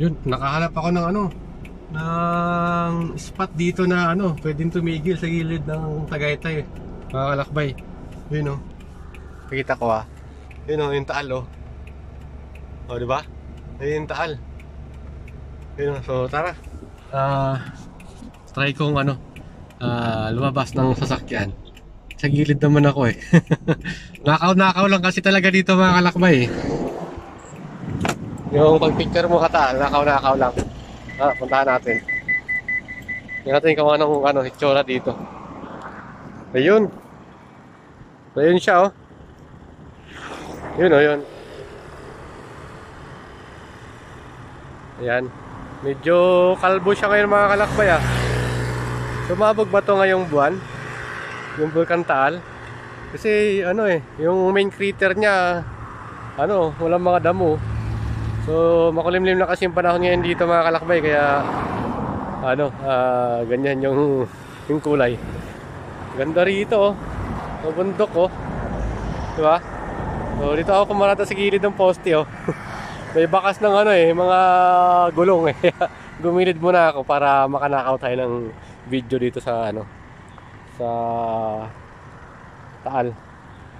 Yun, nakahanap ako ng ng spot dito na pwedeng tumigil sa gilid ng Tagaytay, mga kalakbay. Yun nakita ko yun yung taal diba? Ayun yung taal. Yun so tara, try kong lumabas ng sasakyan. Sa gilid naman ako nakaw lang kasi talaga dito, mga kalakbay. Yung pag picture mo kata, nakaw lang. Puntahan natin. Tingnan natin kung anong itsura dito. Ayun. Ayun siya Yun yun. Ayan. Medyo kalbo siya ngayon, mga kalakbay Sumabog ba to ngayong buwan? Yung Bulkan Taal? Kasi yung main crater niya walang mga damo. So makulimlim na kasi yung panahon ngayon dito, mga kalakbay, kaya ganyan yung kulay. Ganda rito ang bundok diba? So dito ako pumarada sa gilid ng poste May bakas ng mga gulong Gumilid muna ako para makanakaw tayo ng video dito sa sa Taal.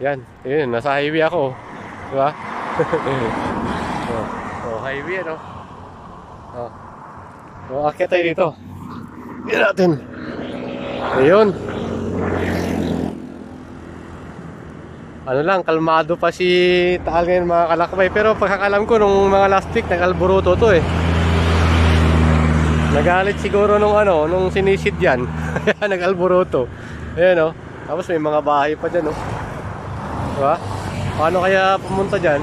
Yan, nasa highway ako, diba? Highway akit tayo dito. Yan natin. Ayun. Lang, kalmado pa si Taal ngayon, mga kalakbay. Pero pagkakalam ko nung mga last week, nag-alburuto to Nagalit siguro nung sinisid yan. Nag-alburuto. Ayan Tapos may mga bahay pa dyan diba? Paano kaya pumunta dyan?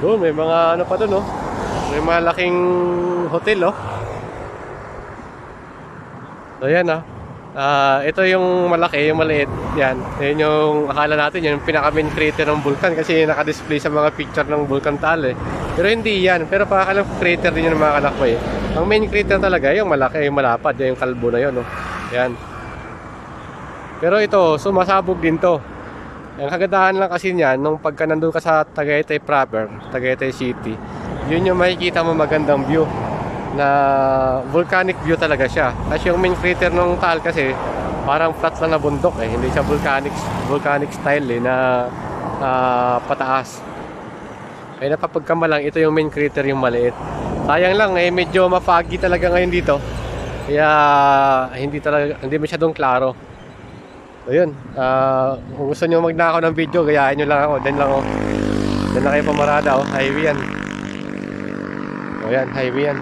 Doon may mga pa doon May malaking hotel So yan ito yung malaki, yung maliit. Yan yung akala natin yung pinaka-main crater ng bulkan, kasi naka-display sa mga picture ng Bulkan Taal Pero hindi yan. Pero pakakalang crater din yun, mga kalakbay. Ang main crater talaga yung malaki, yung malapad, yung kalbo na yun Yan. Pero ito, sumasabog din to. Ang kagandahan lang kasi niyan, nung pagka nandun ka sa Tagaytay proper, Tagaytay City, yun yung makikita mo magandang view, na volcanic view talaga siya. Kasi yung main crater ng Taal kasi parang flat lang na bundok hindi siya volcanic style na pataas. Kaya napapagkama lang, ito yung main crater, yung maliit. Sayang lang medyo mapagi talaga ngayon dito. Kaya hindi masyadong klaro. Ayun, kung gusto nyo magnakaw ng video, gayahin nyo lang ako. Diyan lang kayo pamarada highway yan. Ayan, highway yan.